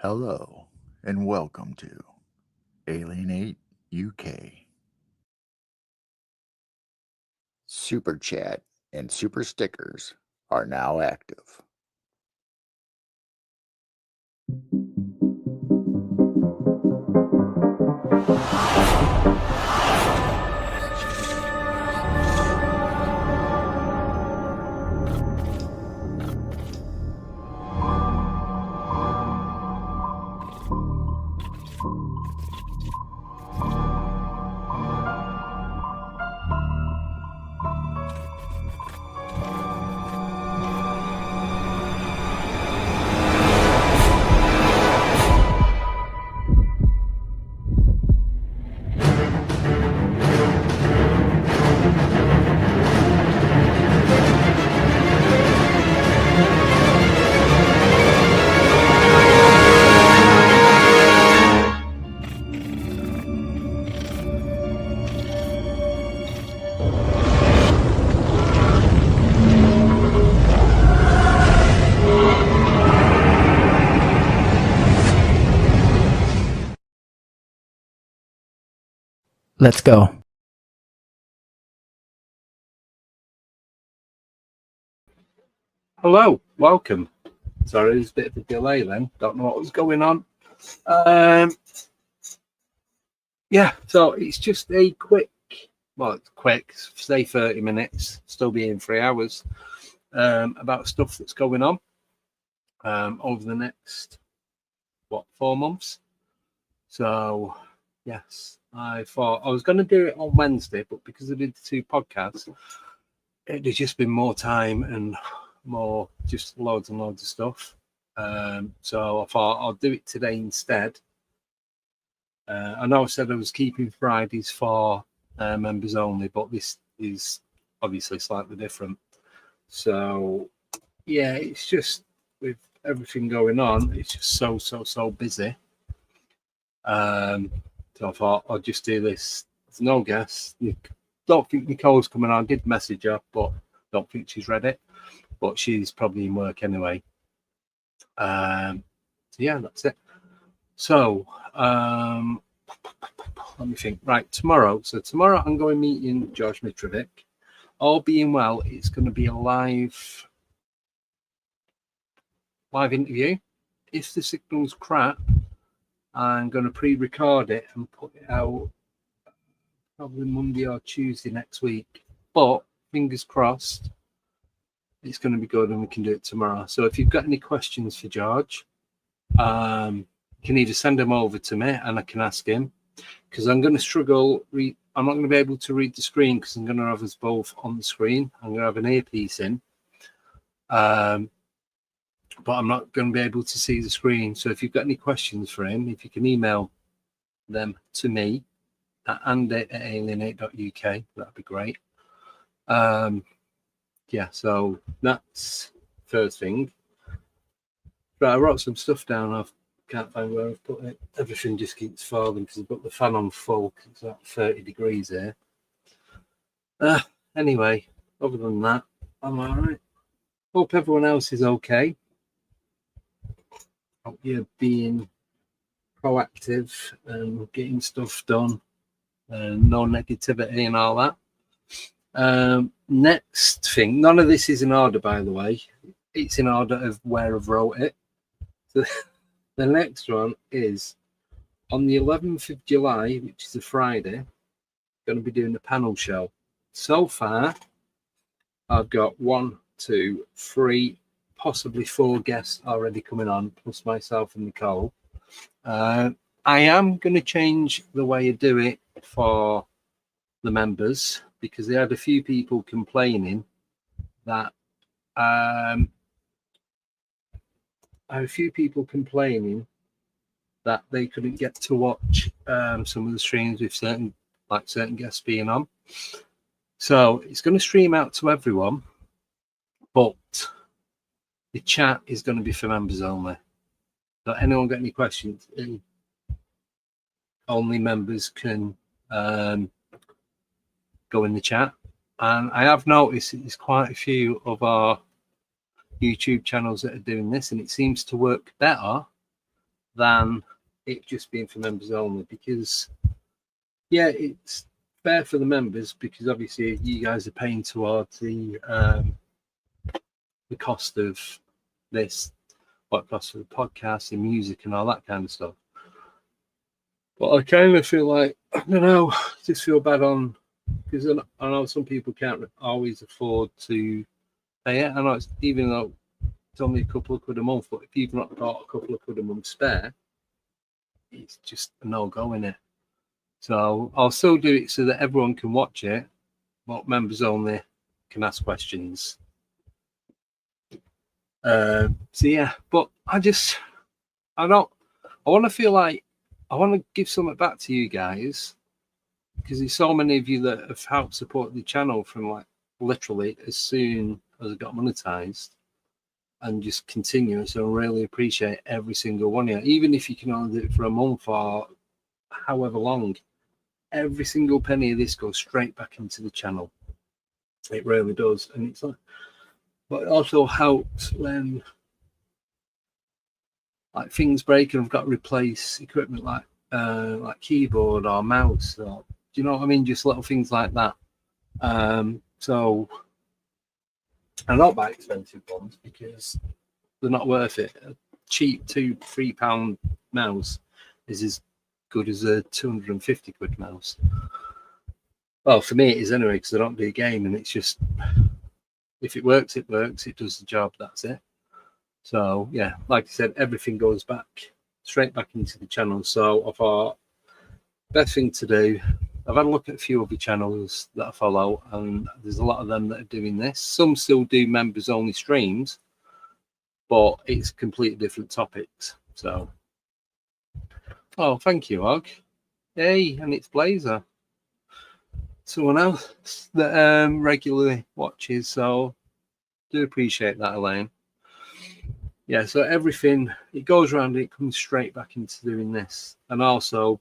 Hello, and welcome to Alien8UK. Super Chat and Super Stickers are now active. Let's go. Hello, welcome. Sorry, there's a bit of a delay then. Don't know what was going on. Yeah, so it's just a quick, well, it's quick, say 30 minutes, still be in 3 hours, about stuff that's going on over the next, 4 months. So, yes, I thought I was going to do it on Wednesday, but because I did the 2 podcasts, it's just been more time and more just loads and loads of stuff. So I thought I'll do it today instead. I know I said I was keeping Fridays for members only, but this is obviously slightly different. So yeah, it's just with everything going on, it's just so busy. So I thought I'll just do this. There's no guest. Don't think Nicole's coming on. I did message her, but don't think she's read it. But she's probably in work anyway. So yeah, that's it. So let me think. Right, tomorrow. So tomorrow I'm going meeting George Mitrovic. All being well, it's going to be a live interview. If the signal's crap, I'm going to pre-record it and put it out probably Monday or Tuesday next week. But fingers crossed, it's going to be good and we can do it tomorrow. So if you've got any questions for George, you can either send them over to me and I can ask him, because I'm going to struggle. I'm not going to be able to read the screen because I'm going to have us both on the screen. I'm going to have an earpiece in, but I'm not going to be able to see the screen. So if you've got any questions for him, if you can email them to me at Alien8UK, that'd be great. Yeah, so that's first thing. Right, I wrote some stuff down. I can't find where I've put it. Everything just keeps falling because I've got the fan on full. It's about 30 degrees here. Anyway, other than that, I'm all right. Hope everyone else is okay. Hope you're being proactive and getting stuff done and no negativity and all that. Next thing, none of this is in order, by the way. It's in order of where I've wrote it. So the next one is on the 11th of July, which is a Friday, going to be doing a panel show. So far, I've got 1, 2, 3, possibly 4 guests already coming on, plus myself and Nicole. I am going to change the way I do it for the members because they had a few people complaining that they couldn't get to watch some of the streams with certain guests being on. So it's going to stream out to everyone, but the chat is going to be for members only. So anyone got any questions? Only members can go in the chat. And I have noticed there's quite a few of our YouTube channels that are doing this, and it seems to work better than it just being for members only, because yeah, it's fair for the members because obviously you guys are paying towards the cost of this, what costs for the podcast, the music, and all that kind of stuff. But I kind of feel like, I don't know, just feel bad on, because I know some people can't always afford to pay it. I know it's, even though it's only a couple of quid a month, but if you've not got a couple of quid a month spare, it's just a no-go, in it. So I'll still do it so that everyone can watch it, but members only can ask questions. So yeah, but I want to feel like I want to give something back to you guys, because there's so many of you that have helped support the channel from like literally as soon as it got monetized, and just continuous. So I really appreciate every single one of you, even if you can only do it for a month or however long. Every single penny of this goes straight back into the channel. It really does. And it's like, but it also helps when like things break and I've got to replace equipment like keyboard or mouse, or do you know what I mean? Just little things like that. So I don't buy expensive ones because they're not worth it. A cheap £2-3 mouse is as good as a 250 quid mouse. Well, for me it is anyway, because I don't do a game, and it's just, if it works, it works. It does the job. That's it. So yeah, like I said, everything goes back straight back into the channel. So I thought best thing to do. I've had a look at a few other channels that I follow, and there's a lot of them that are doing this. Some still do members only streams, but it's completely different topics. So, oh, thank you, Og. Hey, and it's Blazer, someone else that regularly watches. So, do appreciate that, Elaine. Yeah, so everything, it goes around, it comes straight back into doing this. And also,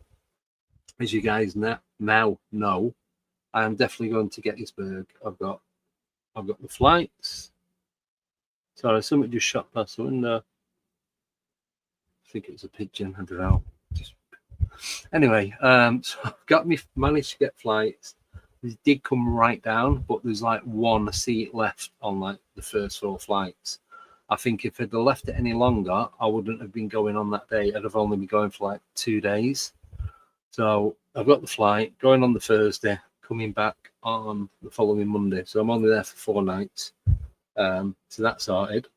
as you guys now know, I am definitely going to Gettysburg. I've got the flights. Sorry, somebody just shot past the window. I think it was a pigeon. I don't know. Anyway, so I've managed to get flights. These did come right down, but there's like one seat left on like the first 4 flights. I think if I'd have left it any longer, I wouldn't have been going on that day. I'd have only been going for like 2 days. So I've got the flight going on the Thursday, coming back on the following Monday. So I'm only there for 4 nights. So that's sorted.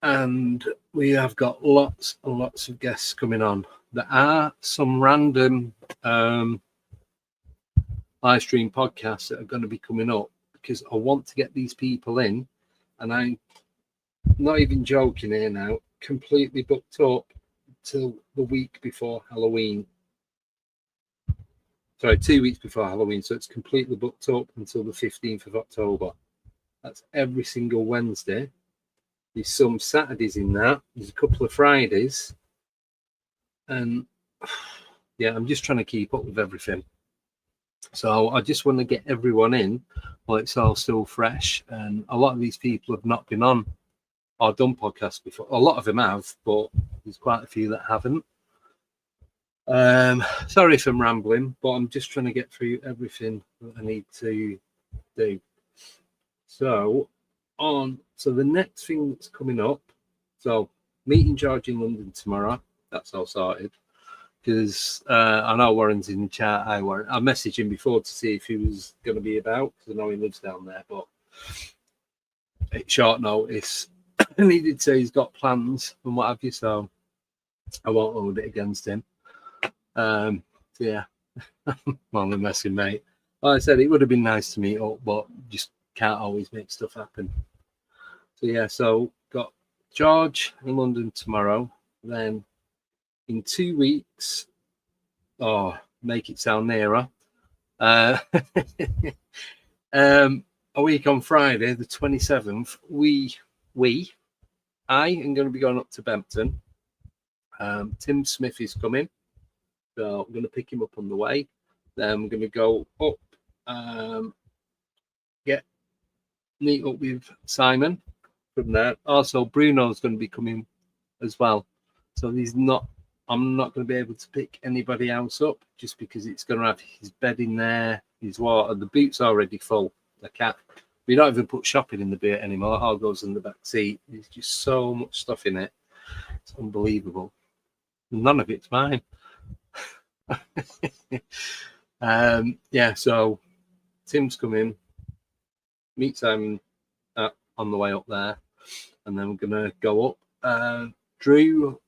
And we have got lots and lots of guests coming on. There are some random live stream podcasts that are going to be coming up, because I want to get these people in, and I'm not even joking here now, completely booked up till the week before Halloween. Sorry, 2 weeks before Halloween. So it's completely booked up until the 15th of October. That's every single Wednesday. There's some Saturdays in that. There's a couple of Fridays. And yeah, I'm just trying to keep up with everything. So I just want to get everyone in while it's all still fresh. And a lot of these people have not been on or done podcasts before. A lot of them have, but there's quite a few that haven't. Sorry if I'm rambling, but I'm just trying to get through everything that I need to do. So the next thing that's coming up, so meeting George in London tomorrow. That's all sorted. Because I know Warren's in the chat. I messaged him before to see if he was going to be about, because I know he lives down there, but it's short notice. And he did say he's got plans and what have you, so I won't hold it against him. So yeah, I'm only messing, mate. Like I said, it would have been nice to meet up, but just can't always make stuff happen. So yeah, so got George in London tomorrow. Then in 2 weeks, make it sound nearer. A week on Friday, the 27th, I am going to be going up to Bempton. Tim Smith is coming, so I'm going to pick him up on the way. Then I'm going to go up, meet up with Simon from there. Also, Bruno's going to be coming as well. So I'm not going to be able to pick anybody else up just because it's going to have his bed in there, his water. The boot's already full. The cat. We don't even put shopping in the boot anymore. It all goes in the back seat. There's just so much stuff in it. It's unbelievable. None of it's mine. Yeah, so Tim's coming, meet Simon on the way up there, and then we're gonna go up. Drew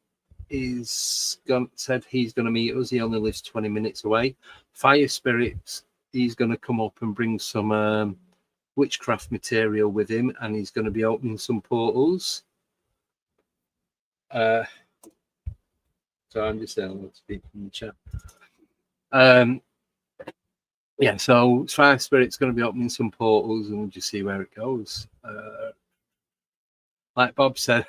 said he's gonna meet us. He only lives 20 minutes away. Fire Spirits, he's gonna come up and bring some witchcraft material with him, and he's gonna be opening some portals. So I'm just saying, let's speak in the chat. Yeah, so Fire Spirit's going to be opening some portals, and we'll just see where it goes. Like Bob said,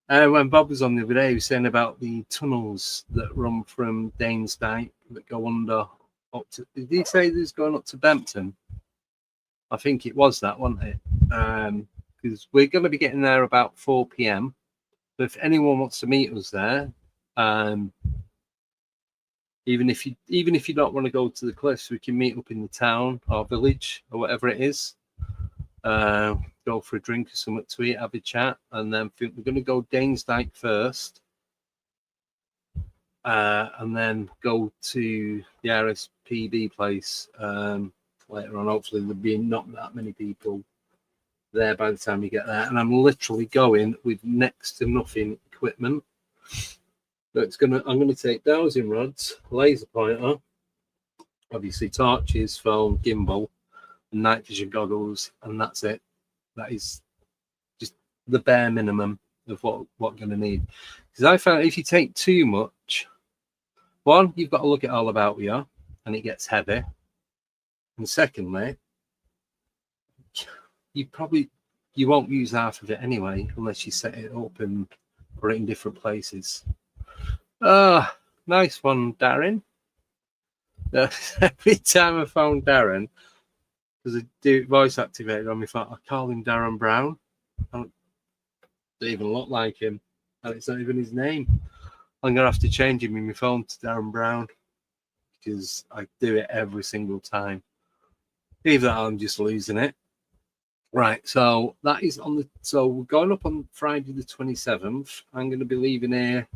when Bob was on the other day, he was saying about the tunnels that run from Danesdyke that go under up to. Did he say there's going up to Bempton? I think it was that, wasn't it? Because we're going to be getting there about 4 p.m. So if anyone wants to meet us there, even if you don't want to go to the cliffs, we can meet up in the town or village or whatever it is. Go for a drink or something to eat, have a chat, and then we're going to go Danesdyke first, and then go to the RSPB place later on. Hopefully there'll be not that many people there by the time you get there. And I'm literally going with next to nothing equipment. But I'm gonna take dowsing rods, laser pointer, obviously torches, phone, gimbal, and night vision goggles, and that's it. That is just the bare minimum of what I'm gonna need. Because I found if you take too much, one, you've got to look at all about you, and it gets heavy. And secondly, you won't use half of it anyway unless you set it up and put it in different places. Oh, nice one, Darren. Every time I found Darren, because I do voice activated on my phone, I call him Darren Brown. I don't even look like him, and it's not even his name. I'm gonna have to change him in my phone to Darren Brown because I do it every single time. Either that, I'm just losing it. Right, so that is so we're going up on Friday the 27th. I'm going to be leaving here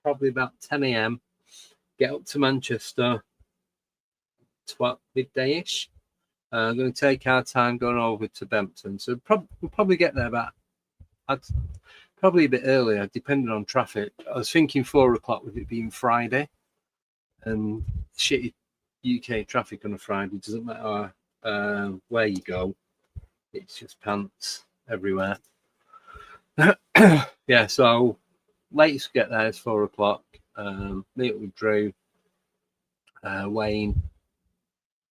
probably about 10 a.m. Get up to Manchester 12 midday-ish. I'm going to take our time going over to Bempton. So we'll probably get there probably a bit earlier, depending on traffic. I was thinking 4 o'clock with it being Friday, and shitty UK traffic on a Friday. Doesn't matter where you go. It's just pants everywhere. Yeah, so latest get there is 4 o'clock. Meet up with Drew, Wayne,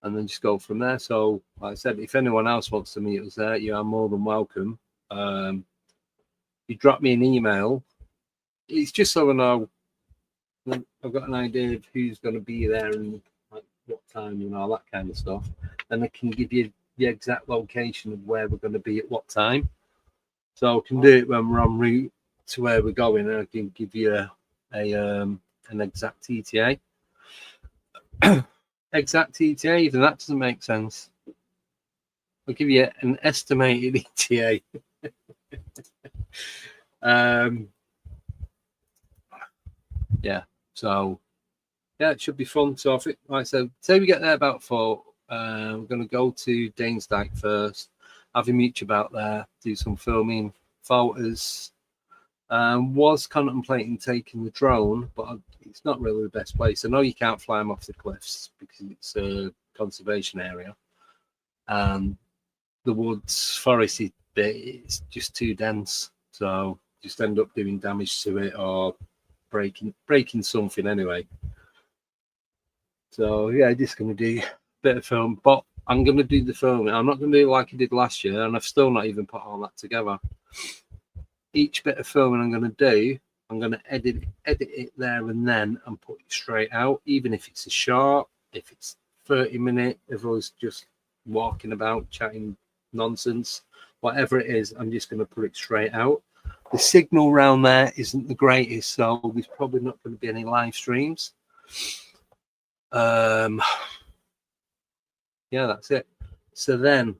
and then just go from there. So, like I said, if anyone else wants to meet us there, you are more than welcome. You drop me an email. It's just so I know I've got an idea of who's going to be there and like what time and all that kind of stuff. And I can give you the exact location of where we're going to be at what time. So I can do it when we're en route to where we're going, and I can give you an exact ETA. Exact ETA, even that doesn't make sense. I'll give you an estimated ETA. Yeah, so yeah, it should be fun. So I think, like I said, say we get there about 4. We're going to go to Danesdyke first, have a meet about there, do some filming, photos. Was contemplating taking the drone, but it's not really the best place. I know you can't fly them off the cliffs because it's a conservation area. The woods, foresty bit, it's just too dense. So just end up doing damage to it or breaking something anyway. So yeah, just going to do a bit of film, but I'm going to do the filming. I'm not going to do it like I did last year, and I've still not even put all that together. Each bit of filming I'm going to do, I'm going to edit it there and then and put it straight out, even if it's a short, if it's 30 minutes, if I was just walking about chatting nonsense, whatever it is, I'm just going to put it straight out. The signal round there isn't the greatest, so there's probably not going to be any live streams. Yeah, that's it. So then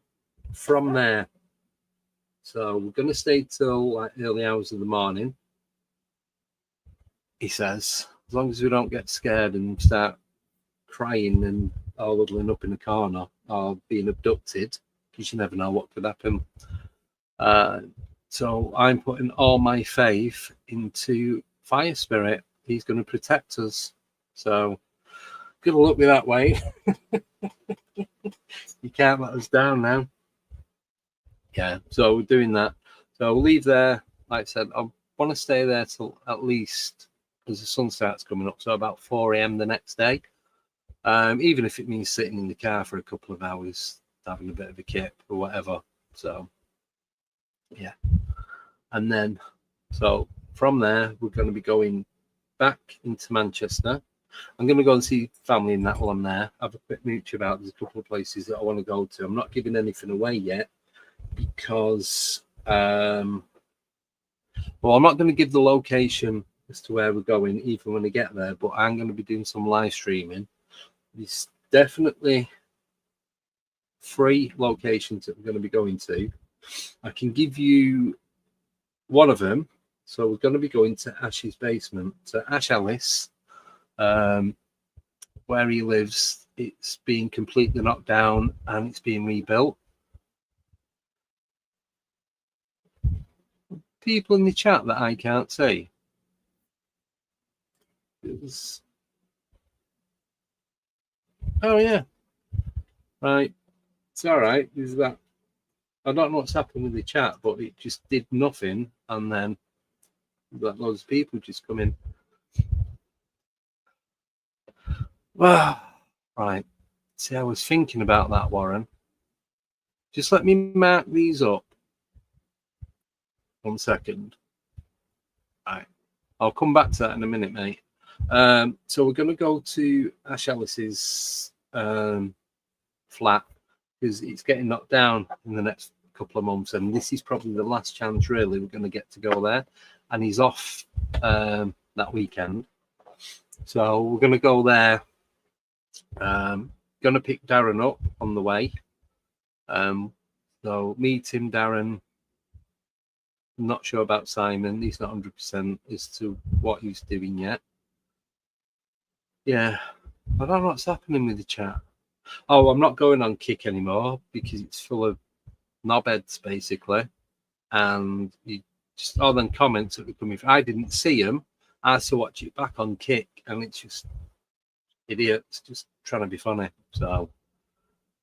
from there, so we're going to stay till like early hours of the morning, he says, as long as we don't get scared and start crying and all huddling up in a corner or being abducted, because you never know what could happen. So I'm putting all my faith into Fire Spirit. He's going to protect us. So good luck with that, way. You can't let us down now. Yeah, so we're doing that. So we'll leave there. Like I said, I want to stay there till at least as the sun starts coming up, so about 4 a.m. the next day. Even if it means sitting in the car for a couple of hours, having a bit of a kip or whatever. So yeah. And then, so from there, we're going to be going back into Manchester. I'm going to go and see family in that one there. Have a quick mooch about. There's a couple of places that I want to go to. I'm not giving anything away yet because, well, I'm not going to give the location as to where we're going, even when I get there, but I'm going to be doing some live streaming. There's definitely 3 locations that we're going to be going to. I can give you one of them. So we're going to be going to Ash's basement, to Ash Ellis, where he lives. It's being completely knocked down and it's being rebuilt. People in the chat that I can't see. Oh yeah, right. It's all right. Is that? I don't know what's happened with the chat, but it just did nothing, and then loads of people just come in. Well, right. See, I was thinking about that, Warren. Just let me mark these up. 1 second. Right. I'll come back to that in a minute, mate. So we're going to go to Ash Ellis's flat because it's getting knocked down in the next couple of months, and this is probably the last chance really we're going to get to go there, and he's off that weekend, so we're going to go there. Going to pick Darren up on the way, so meet him, Darren. I'm not sure about Simon. He's not 100% as to what he's doing yet. Yeah, I don't know what's happening with the chat. Oh, I'm not going on Kick anymore because it's full of knobheads basically, and you just all them comments that were coming. I didn't see them. I had to watch it back on Kick, and it's just idiots just trying to be funny. So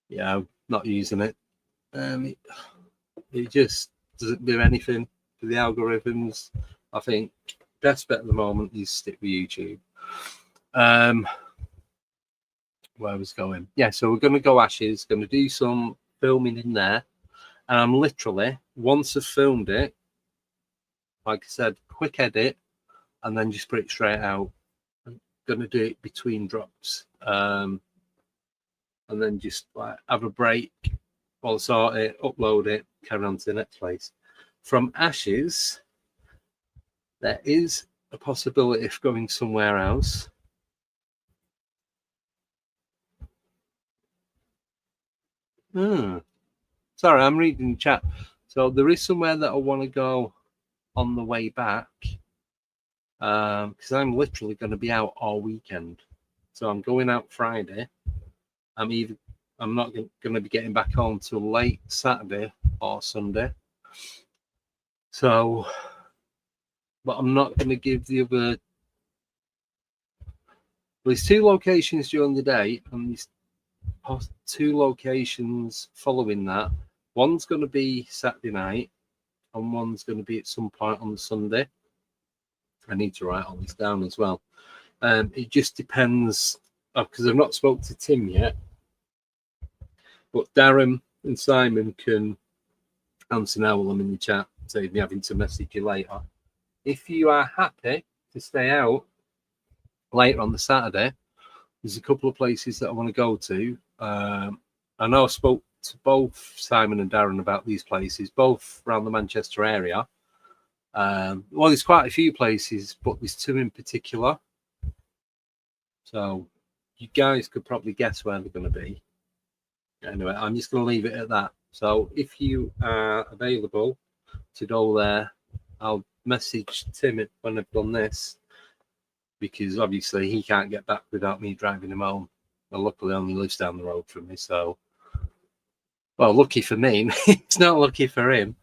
yeah, I'm not using it. It just doesn't do anything for the algorithms. I think best bet at the moment is stick with YouTube. Where I was going, yeah. So we're going to go Ashes. Going to do some filming in there, and I'm literally, once I've filmed it, like I said, quick edit, and then just put it straight out. I'm going to do it between drops, and then just like have a break, while sort it, upload it, carry on to the next place. From Ashes, there is a possibility of going somewhere else. Sorry, I'm reading the chat. So there is somewhere that I want to go on the way back, because I'm literally going to be out all weekend. So I'm going out Friday. I'm not going to be getting back home till late Saturday or Sunday. So, but I'm not going to give the other. There's 2 locations during the day, and there's 2 locations following that. One's going to be Saturday night, and one's going to be at some point on the Sunday. I need to write all this down as well. It just depends, because I've not spoke to Tim yet, but Darren and Simon can answer now while I'm in the chat, save me having to message you later. If you are happy to stay out later on the Saturday, there's a couple of places that I want to go to. I know I spoke to both Simon and Darren about these places, both around the Manchester area. Well, there's quite a few places, but there's two in particular. So you guys could probably guess where they're going to be. Anyway, I'm just going to leave it at that. So if you are available to go there, I'll message Tim when I've done this, because obviously he can't get back without me driving him home. Well, luckily only lives down the road from me, so, well, lucky for me. It's not lucky for him.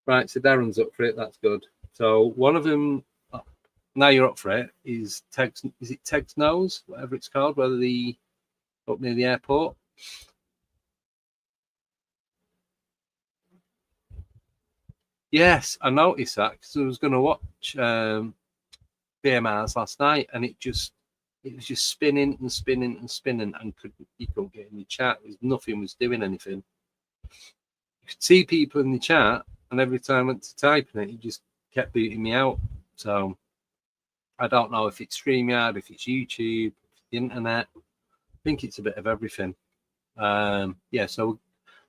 Right, so Darren's up for it. That's good. So one of them, now you're up for it, is Teg's. Is it Teg's Nose, whatever it's called, whether the up near the airport? Yes, I noticed that because I was going to watch BMRs last night, and it was just spinning and spinning and spinning, and you couldn't get in the chat. Nothing was doing anything. You could see people in the chat, and every time I went to type in it, it just kept booting me out. So I don't know if it's StreamYard, if it's YouTube, the internet. I think it's a bit of everything. Yeah, so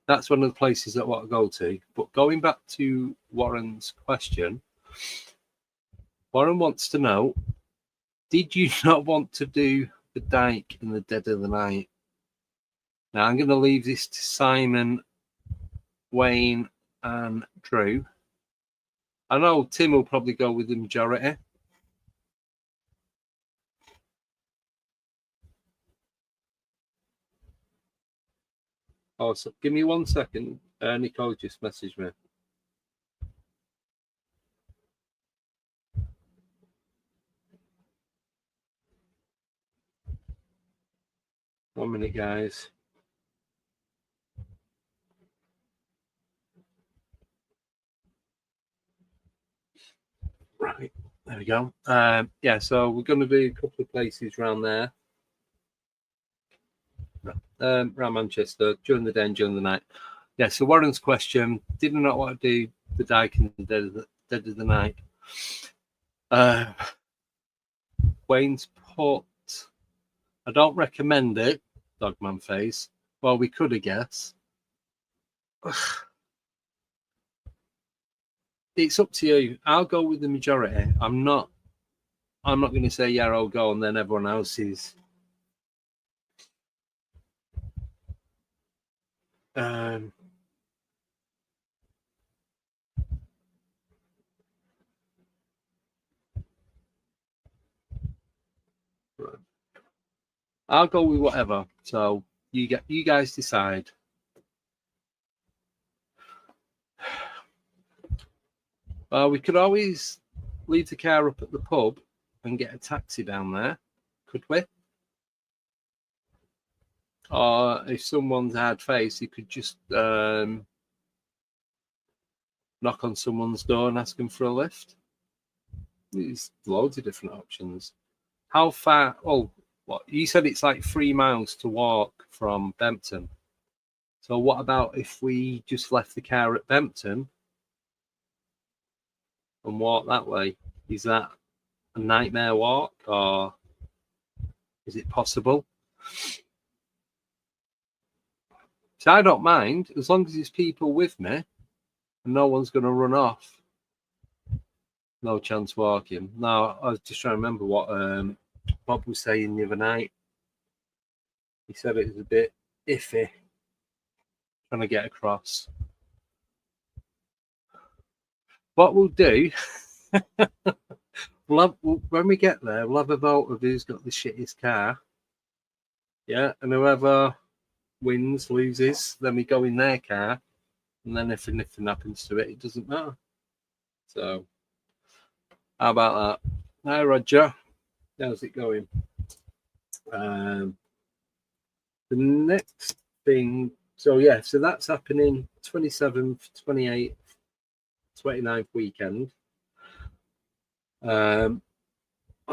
that's one of the places that I want to go to. But going back to Warren's question, Warren wants to know, did you not want to do the dike in the dead of the night? Now, I'm going to leave this to Simon, Wayne, and Drew. I know Tim will probably go with the majority. Oh, so give me 1 second. Nicole just messaged me. One minute, guys. Right, there we go. Yeah, so we're going to be a couple of places around there. Around Manchester, during the day and during the night. Yeah, so Warren's question, did I not want to do the dike in the dead of the night? Wayne's put, I don't recommend it, Dogman face. Well, we could, I guess. It's up to you. I'll go with the majority. I'm not going to say, yeah, I'll go, and then everyone else is. Right. I'll go with whatever. So you guys decide. We could always leave the car up at the pub and get a taxi down there, could we? Or if someone's hard face, you could just knock on someone's door and ask them for a lift. There's loads of different options. How far? Oh, what you said, it's like 3 miles to walk from Bempton. So what about if we just left the car at Bempton and walk that way? Is that a nightmare walk, or is it possible? So I don't mind, as long as there's people with me and no one's going to run off. No chance walking. No, I was just trying to remember what Bob was saying the other night. He said it was a bit iffy trying to get across. What we'll do, when we get there, we'll have a vote of who's got the shittiest car. Yeah, and whoever wins, loses, then we go in their car, and then if anything happens to it, it doesn't matter. So, how about that? Hi, Roger. How's it going? The next thing, so yeah, so that's happening 27th, 28th, 29th weekend. I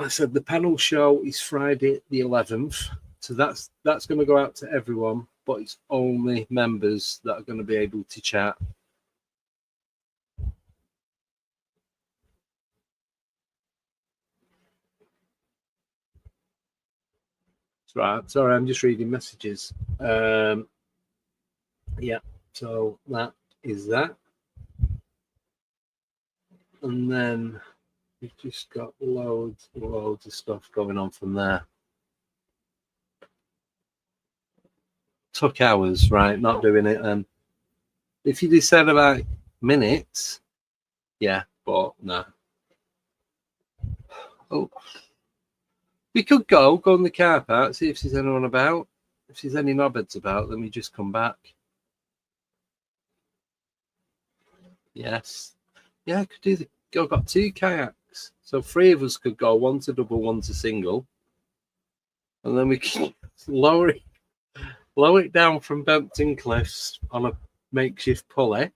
said the panel show is Friday the 11th, so that's going to go out to everyone, but it's only members that are going to be able to chat. Right, sorry, I'm just reading messages. Yeah, so that is that. And then we've just got loads and loads of stuff going on from there. Took hours, right? Not doing it. And if you just said about minutes, yeah, but no. Oh, we could go in the car park, see if there's anyone about. If there's any knobheads about, then we just come back. Yes. Yeah, I could do I've got 2 kayaks. So 3 of us could go, one to double, one to single. And then we can lower it down from Bempton Cliffs on a makeshift pulley.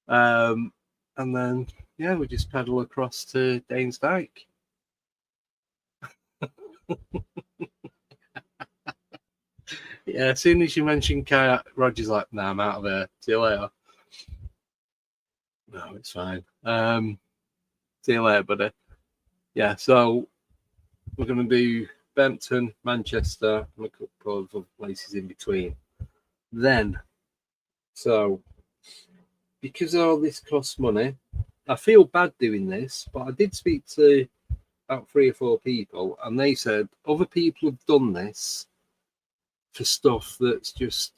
And then, yeah, we just pedal across to Danes Dyke. Yeah, as soon as you mention kayak, Roger's like, nah, I'm out of here. See you later. No, it's fine. See you later, buddy. Yeah, so we're going to do Bempton, Manchester, and a couple of other places in between. Then, so because all this costs money, I feel bad doing this, but I did speak to about 3 or 4 people, and they said other people have done this for stuff that's just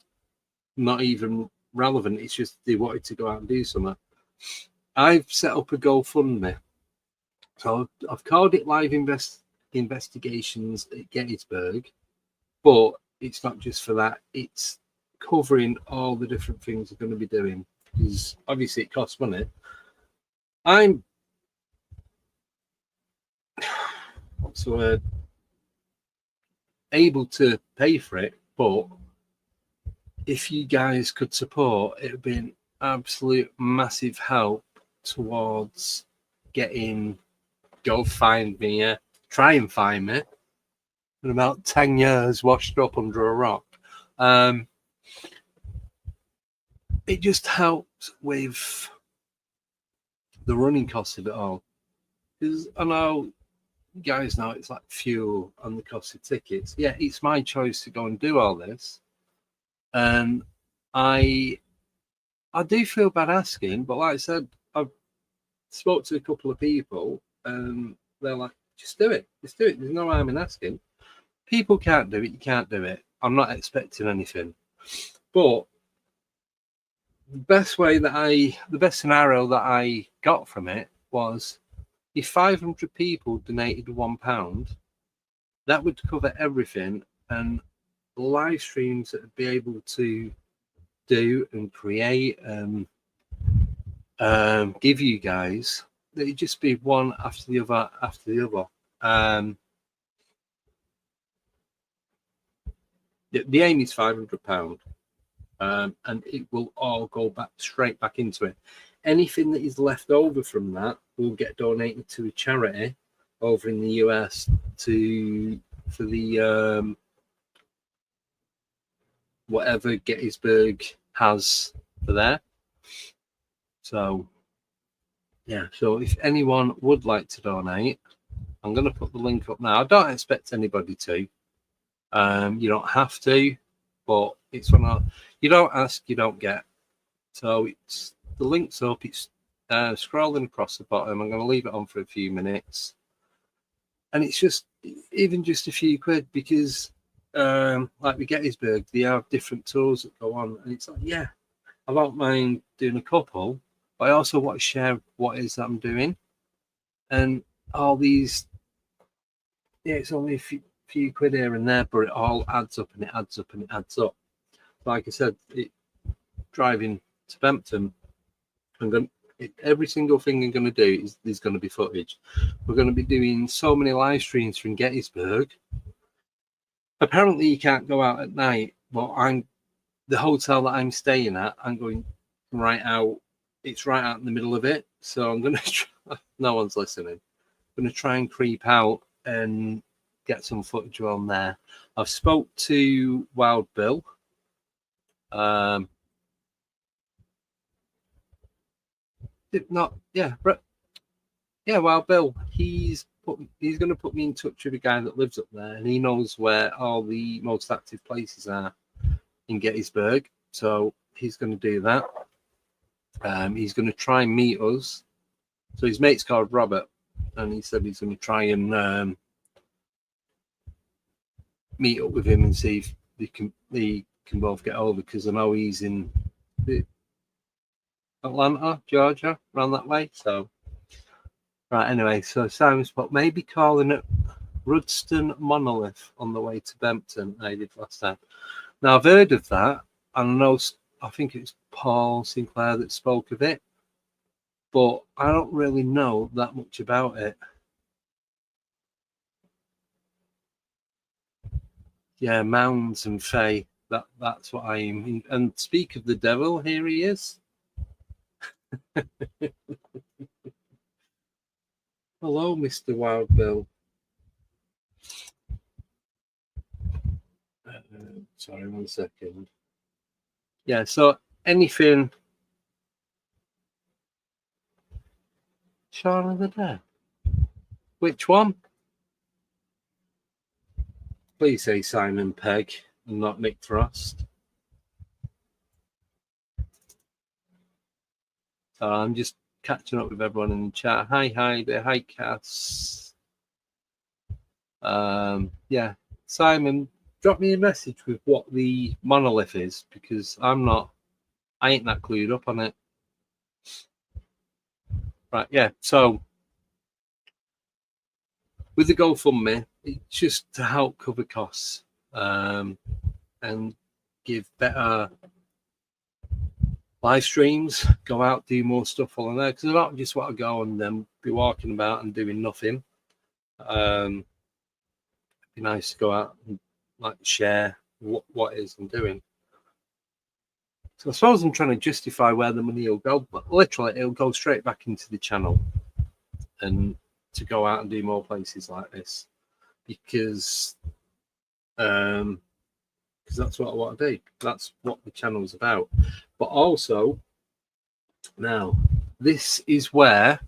not even relevant. It's just they wanted to go out and do something. I've set up a GoFundMe. So I've called it Live Investigations at Gettysburg, but it's not just for that. It's covering all the different things we're going to be doing, because obviously it costs money. I'm what's the word? Able to pay for it, but if you guys could support, it would be an absolute massive help towards getting Go Find Me, try and find me in about 10 years washed up under a rock. It just helps with the running costs of it all, because I know you guys know it's like fuel and the cost of tickets. Yeah, it's my choice to go and do all this, and I do feel bad asking, but like I said, I've spoke to a couple of people and they're like, just do it, there's no harm in asking. People can't do it, you can't do it. I'm not expecting anything, but the best scenario that I got from it was, if 500 people donated £1, that would cover everything, and live streams that would be able to do and create and give you guys, it'd just be one after the other. The aim is £500, and it will all go straight back into it. Anything that is left over from that will get donated to a charity over in the US for the whatever Gettysburg has for there. So yeah, so if anyone would like to donate, I'm going to put the link up now. I don't expect anybody to. You don't have to, but it's one you don't ask, you don't get. So it's the link's up. It's scrolling across the bottom. I'm going to leave it on for a few minutes, and it's just even just a few quid, because like with Gettysburg, they have different tours that go on, and it's like, yeah, I don't mind doing a couple, but I also want to share what it is that I'm doing, and all these. Yeah, it's only a few quid here and there, but it all adds up and it adds up and it adds up. Like I said, driving to Bempton, every single thing I'm going to do is going to be footage. We're going to be doing so many live streams from Gettysburg. Apparently, you can't go out at night, but the hotel that I'm staying at, I'm going right out. It's right out in the middle of it, so I'm going to try. No one's listening. I'm going to try and creep out and get some footage on there. I've spoke to Wild Bill. Wild Bill. He's going to put me in touch with a guy that lives up there, and he knows where all the most active places are in Gettysburg. So he's going to do that. He's going to try and meet us So his mate's called Robert, and he said he's going to try and meet up with him and see if they can both get over, because I know he's in Atlanta, Georgia, around that way. So right, anyway, so Simon's put maybe calling it Rudston Monolith on the way to Bempton. I did last time. Now I've heard of that, and I think it was Paul Sinclair that spoke of it, but I don't really know that much about it. Yeah, Mounds and Fae. That's what I am. And speak of the devil, here he is. Hello, Mr. Wild Bill. Sorry, 1 second. Yeah, so anything. Shaun of the Dead. Which one? Please say Simon Pegg and not Nick Frost. So I'm just catching up with everyone in the chat. Hi there. Hi, Cass. Yeah, Simon, drop me a message with what the monolith is, because I ain't that clued up on it. Right, yeah. So with the GoFundMe, it's just to help cover costs and give better live streams, go out, do more stuff on there, because I don't just want to go and then be walking about and doing nothing. It'd be nice to go out and like share what it is I'm doing. So I suppose I'm trying to justify where the money will go, but literally it'll go straight back into the channel and to go out and do more places like this, because that's what I want to do. That's what the channel is about. But also, now this is where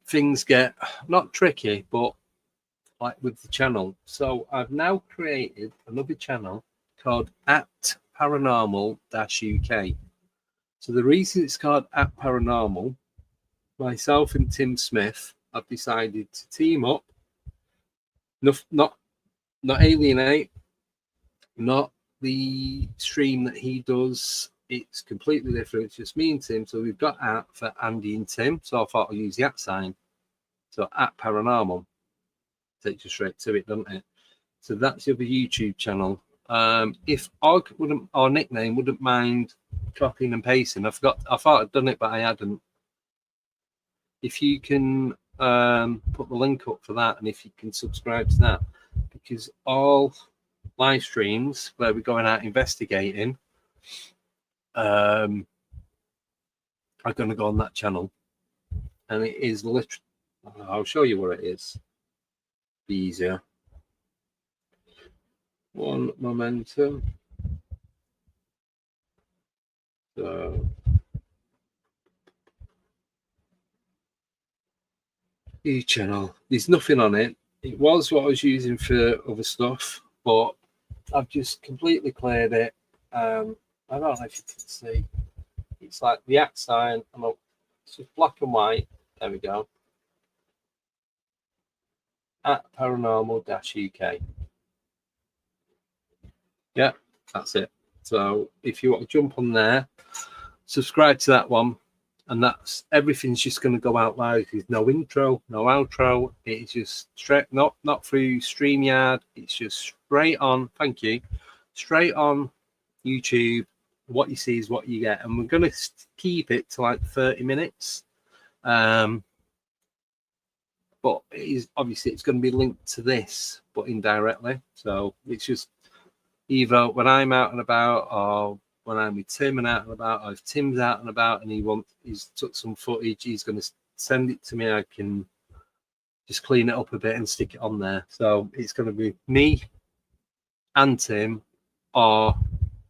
things get not tricky, but like with the channel. So I've now created another channel called @paranormal-UK. So the reason it's called @paranormal, myself and Tim Smith have decided to team up. Not Alien8, not the stream that he does. It's completely different. It's just me and Tim. So we've got for Andy and Tim. So I thought I'd use the @ So @paranormal takes you straight to it, doesn't it? So that's the other YouTube channel. If Og wouldn't, or nickname wouldn't mind copying and pasting, I thought I'd done it, but I hadn't. If you can put the link up for that, and if you can subscribe to that, because all live streams where we're going out investigating are going to go on that channel, and it is literally. I'll show you what it is. Be easier. One momentum. So channel. There's nothing on it. It was what I was using for other stuff, but I've just completely cleared it. I don't know if you can see. It's like the @ and it's just black and white. There we go. @paranormal-UK. Yeah, that's it. So if you want to jump on there, subscribe to that one, and that's everything's just going to go out live. There's no intro, no outro. It's just straight, not through StreamYard. It's just straight on. Thank you. Straight on YouTube. What you see is what you get, and we're going to keep it to like 30 minutes. But it is obviously it's going to be linked to this, but indirectly. So it's just either when I'm out and about, or when I'm with Tim and out and about, or if Tim's out and about and he's took some footage, he's going to send it to me. I can just clean it up a bit and stick it on there. So it's going to be me and Tim, or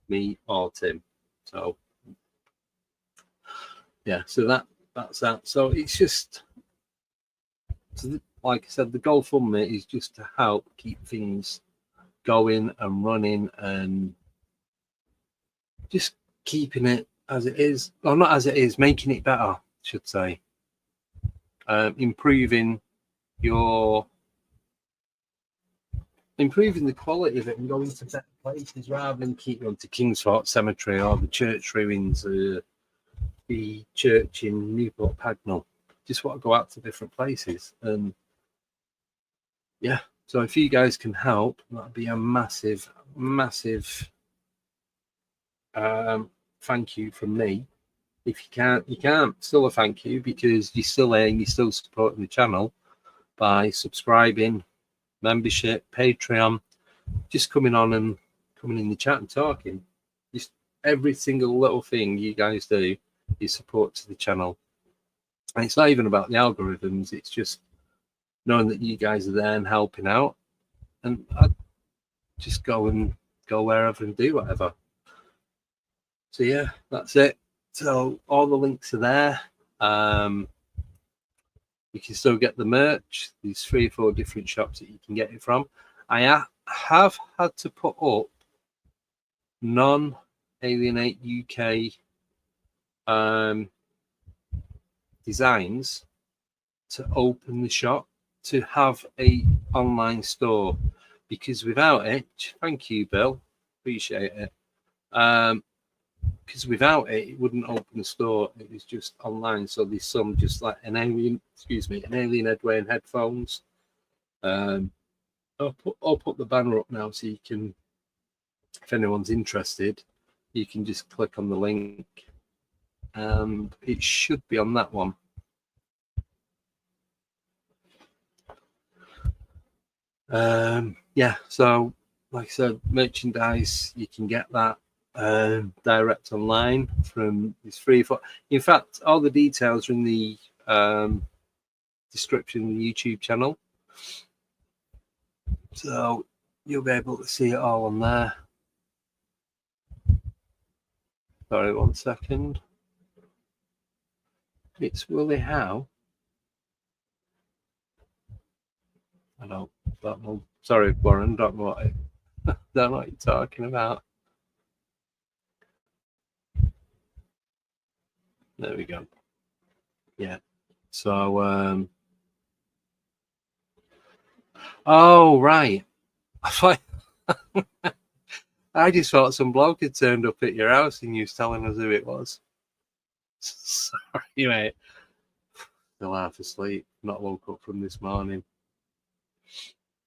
me or Tim. So yeah, so that's that. So it's just, like I said, the GoFundMe is just to help keep things going and running, and just keeping it as it is, or not as it is, making it better, I should say. Improving the quality of it and going to better places rather than keep going to Kingsford Cemetery or the church ruins, the church in Newport Pagnell. Just want to go out to different places. And yeah, so if you guys can help, that'd be a massive thank you from me. If you can't, you can't. Still a thank you, because you're still there and you're still supporting the channel by subscribing, membership, Patreon, just coming on and coming in the chat and talking. Just every single little thing you guys do is support to the channel. And it's not even about the algorithms, it's just knowing that you guys are there and helping out. And I just go wherever and do whatever. So yeah, that's it. So all the links are there. You can still get the merch. There's 3 or 4 different shops that you can get it from. I have had to put up non-Alien8UK designs to open the shop, to have a online store, because without it, thank you, Bill, appreciate it. Because without it, it wouldn't open the store. It was just online. So there's some just like an Alien Headway and headphones. I'll put the banner up now, so you can, if anyone's interested, you can just click on the link, and it should be on that one. Yeah, so like I said, merchandise, you can get that direct online from these 3 or 4. In fact, all the details are in the description of the YouTube channel, so you'll be able to see it all on there. Sorry, 1 second. It's Willie Howe. I don't know. Sorry, Warren, don't know what you're talking about. There we go. Yeah. So oh right. I just thought some bloke had turned up at your house and you was telling us who it was. Sorry, mate. Still half asleep. Not woke up from this morning.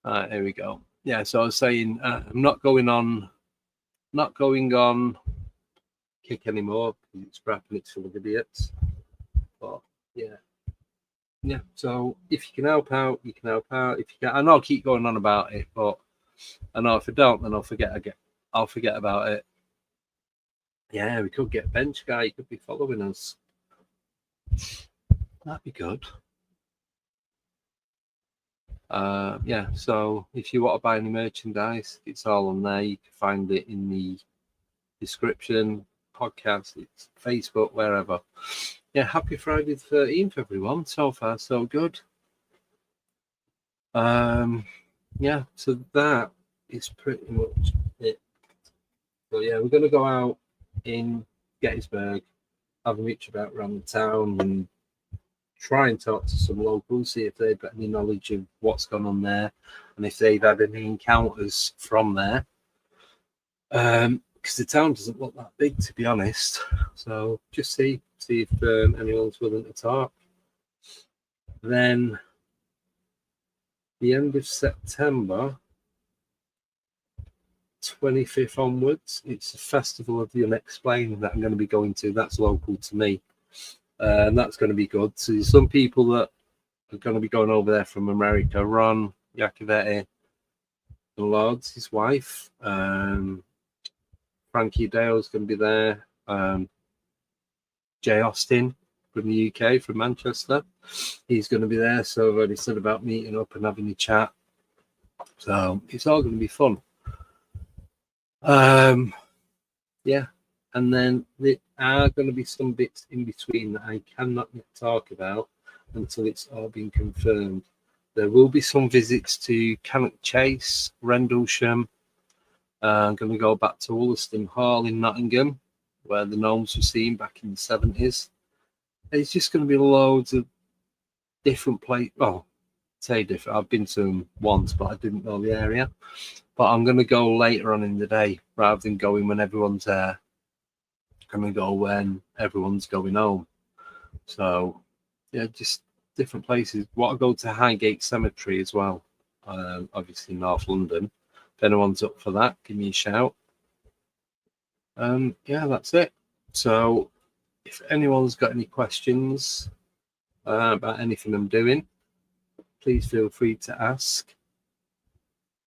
Here we go. Yeah, so I was saying I'm not going on Kick anymore, because it's crap and it's full of idiots. But yeah. So if you can help out, you can help out. If you can, I know I'll keep going on about it, but I know if I don't, then I'll forget about it. Yeah, we could get Bench Guy. He could be following us. That'd be good. Yeah, so if you want to buy any merchandise, it's all on there. You can find it in the description, podcast, it's Facebook, wherever. Yeah, happy Friday the 13th, everyone. So far, so good. Yeah, so that is pretty much it. So yeah, we're going to go out in Gettysburg, have a reach about around the town, and try and talk to some locals, see if they've got any knowledge of what's gone on there, and if they've had any encounters from there. Because the town doesn't look that big, to be honest. So just see if anyone's willing to talk. Then the end of September, 25th onwards, it's the Festival of the Unexplained that I'm going to be going to. That's local to me, and that's going to be good. So some people that are going to be going over there from America: Ron Iacovetti, the Lords, his wife, Frankie Dale's going to be there, Jay Austin from the UK, from Manchester, he's going to be there. So I've already said about meeting up and having a chat. So it's all going to be fun. Yeah, and then there are going to be some bits in between that I cannot yet talk about until it's all been confirmed. There will be some visits to Cannock Chase, Rendlesham. I'm going to go back to Wollaston Hall in Nottingham. where the gnomes were seen back in the 70s. It's just going to be loads of different places. Well, say different. I've been to them once, but I didn't know the area. But I'm going to go later on in the day rather than going when everyone's there. I'm going to go when everyone's going home. So, yeah, just different places. Want to go to Highgate Cemetery as well, obviously North London. If anyone's up for that, give me a shout. Yeah, that's it. So, if anyone's got any questions about anything I'm doing, please feel free to ask.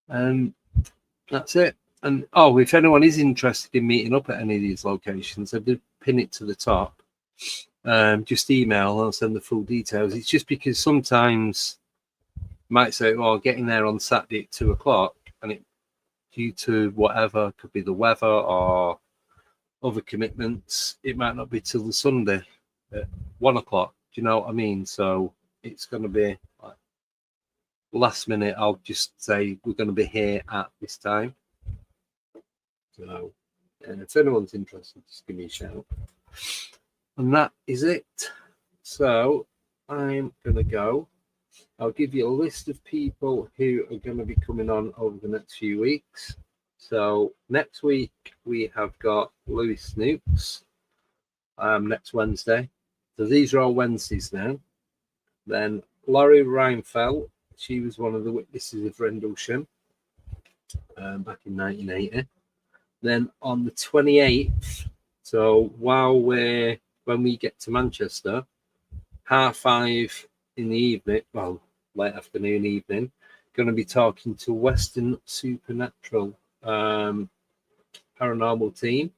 That's it. And if anyone is interested in meeting up at any of these locations, I did pin it to the top. Just email and I'll send the full details. It's just because sometimes you might say, well, getting there on Saturday at 2:00, and it, due to whatever, could be the weather or other commitments, it might not be till the Sunday at 1:00. Do you know what I mean? So it's going to be like last minute. I'll just say we're going to be here at this time. So, and if anyone's interested, just give me a shout. And that is it. So I'm going to go. I'll give you a list of people who are going to be coming on over the next few weeks. So next week we have got Louis Snooks next Wednesday. So these are all Wednesdays now. Then Laurie Reinfeldt, she was one of the witnesses of Rendlesham back in 1980. Then on the 28th, so when we get to Manchester, 5:30 in the evening, well, late afternoon, evening, going to be talking to Western Supernatural paranormal team.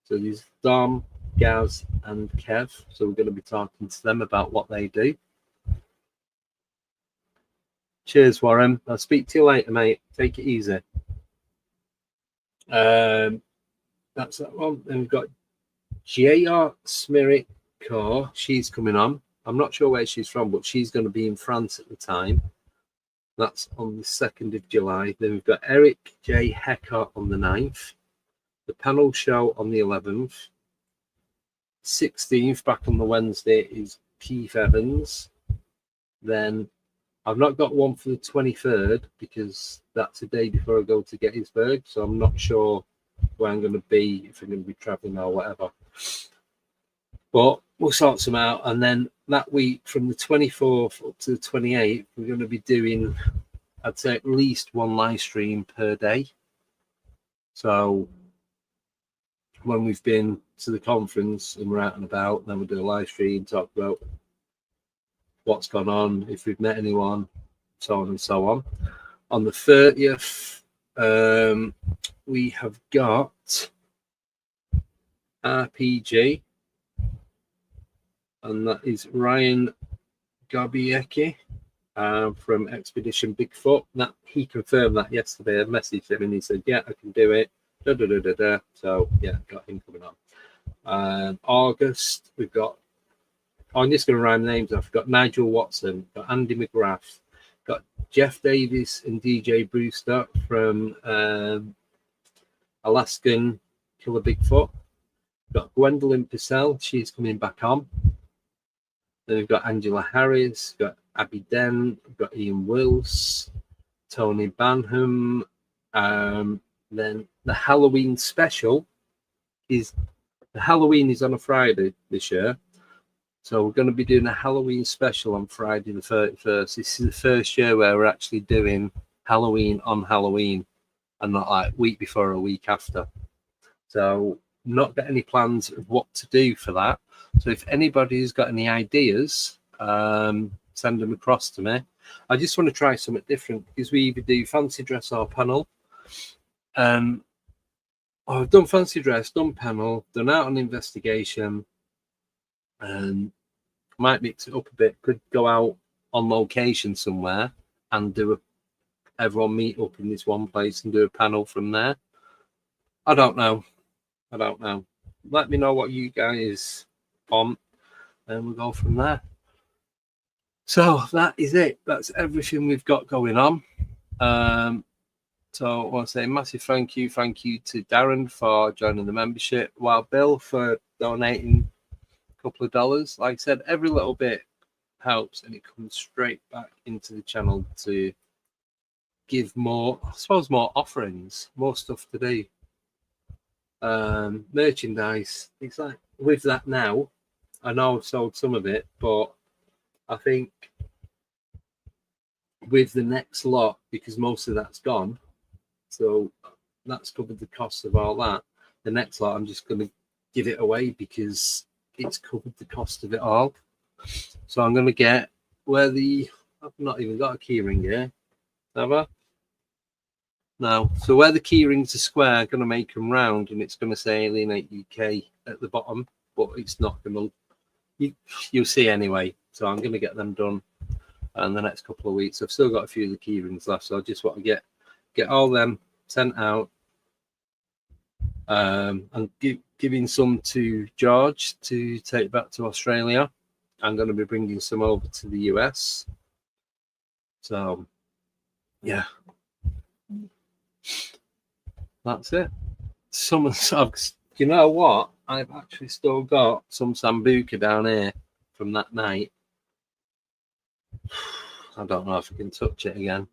So there's Dom, Gaz, and Kev. So we're going to be talking to them about what they do. Cheers, Warren. I'll speak to you later, mate. Take it easy. That's that one. Then we've got J.R. Smiriko. She's coming on. I'm not sure where she's from, but she's going to be in France at the time. That's on the 2nd of July. Then we've got Eric J. Hecker on the 9th. The panel show on the 11th. 16th, back on the Wednesday, is Keith Evans. Then I've not got one for the 23rd because that's a day before I go to Gettysburg. So I'm not sure where I'm going to be, if I'm going to be traveling or whatever. But we'll sort some out. And then that week from the 24th up to the 28th, we're going to be doing, I'd say, at least one live stream per day. So when we've been to the conference and we're out and about, then we'll do a live stream, talk about what's gone on, if we've met anyone, so on and so on. On the 30th, we have got RPG, and that is Ryan Gabiecki from Expedition Bigfoot. That he confirmed that yesterday. I messaged him and he said, "Yeah, I can do it." So yeah, got him coming on. August, we've got. I'm just going to rhyme names off. We've got Nigel Watson, got Andy McGrath, got Jeff Davis and DJ Brewster from Alaskan Killer Bigfoot. We've got Gwendolyn Purcell, she's coming back on. Then we've got Angela Harris, got Abby Den, we've got Ian Wills, Tony Banham. Then the Halloween special is on a Friday this year. So we're going to be doing a Halloween special on Friday the 31st. This is the first year where we're actually doing Halloween on Halloween and not like week before or a week after. So not got any plans of what to do for that. So if anybody's got any ideas, send them across to me. I just want to try something different because we either do fancy dress or panel. I've done fancy dress, done panel, done out on investigation, and might mix it up a bit. Could go out on location somewhere and do everyone meet up in this one place and do a panel from there. I don't know. Let me know what you guys want, and we'll go from there. So that is it. That's everything we've got going on. So I want to say a massive thank you to Darren for joining the membership, while Bill for donating a couple of dollars. Like I said, every little bit helps, and it comes straight back into the channel to give more, I suppose, more offerings, more stuff to do. Merchandise. It's like with that now, I know I've sold some of it, but I think with the next lot, because most of that's gone, so that's covered the cost of all that. The next lot, I'm just going to give it away because it's covered the cost of it all. So I'm going to get where I've not even got a keyring here, have I? No. So where the key rings are square, I'm going to make them round, and it's going to say Alien8UK at the bottom, but it's not going to. You'll see anyway. So I'm going to get them done in the next couple of weeks. I've still got a few of the key rings left, so I just want to get all them sent out. And giving some to George to take back to Australia. I'm going to be bringing some over to the US. So, yeah. That's it. You know what? I've actually still got some Sambuca down here from that night. I don't know if I can touch it again.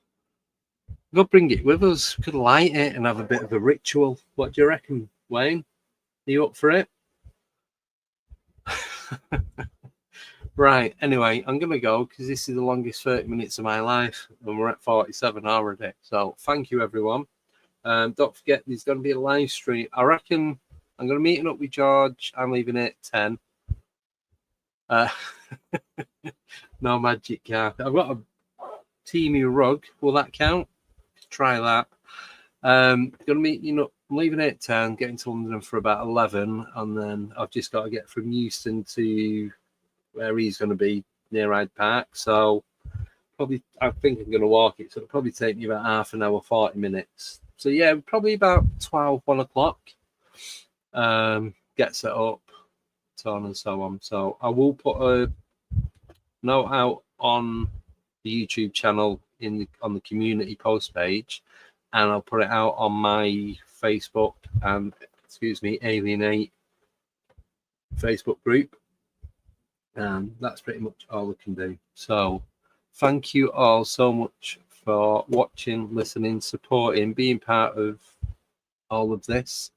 We'll bring it with us. We could light it and have a bit of a ritual. What do you reckon, Wayne? Are you up for it? Right. Anyway, I'm going to go because this is the longest 30 minutes of my life, and we're at 47 already. So thank you, everyone. Don't forget, there's going to be a live stream. I reckon I'm going to meet up with George. I'm leaving at 10. No magic carpet. I've got a Temu rug. Will that count? Try that. Going to meet you up. I'm leaving at 10, getting to London for about 11, and then I've just got to get from Euston to where he's going to be near Hyde Park. So probably, I think I'm going to walk it. So it'll probably take me about half an hour, 40 minutes. So yeah, probably about 12, 1 o'clock. Get set up, so on and so on. So I will put a note out on the YouTube channel on the community post page, and I'll put it out on my Facebook and Alien8 Facebook group. And that's pretty much all we can do. So thank you all so much for watching, listening, supporting, being part of all of this,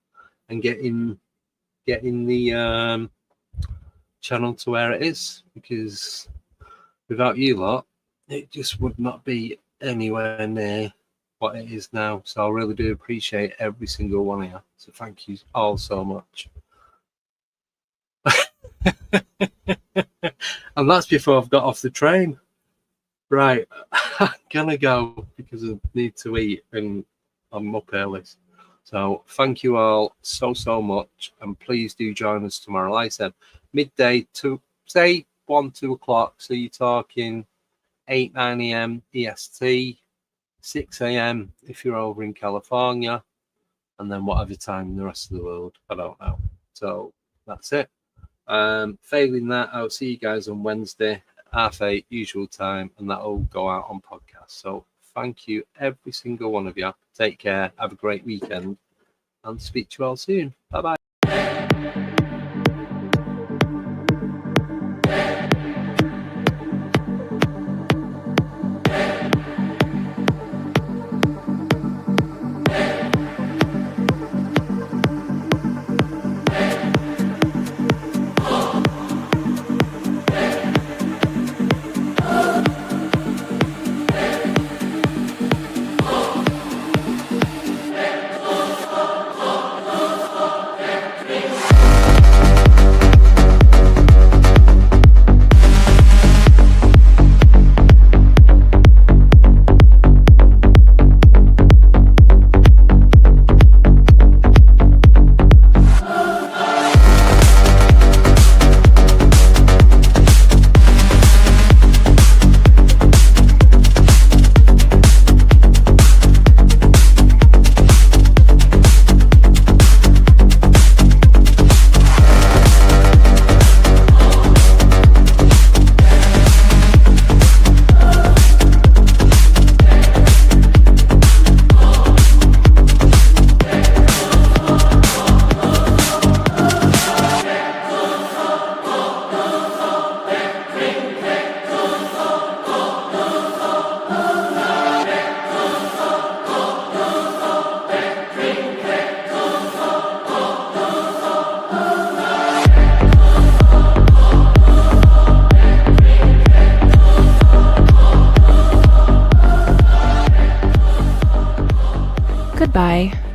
and getting the channel to where it is, because without you lot, it just would not be anywhere near what it is now. So I really do appreciate every single one of you. So thank you all so much. And that's before I've got off the train. Right, I'm gonna go because I need to eat and I'm up early. So thank you all so much, and please do join us tomorrow. Like I said, midday to say 1, 2 o'clock. So you're talking 8, 9 a.m. EST, 6 a.m. if you're over in California, and then whatever time in the rest of the world. I don't know. So that's it. Failing that, I'll see you guys on Wednesday, 8:30 usual time, and that'll go out on podcast. So thank you, every single one of you. Take care, have a great weekend, and speak to you all soon. Bye bye. Goodbye.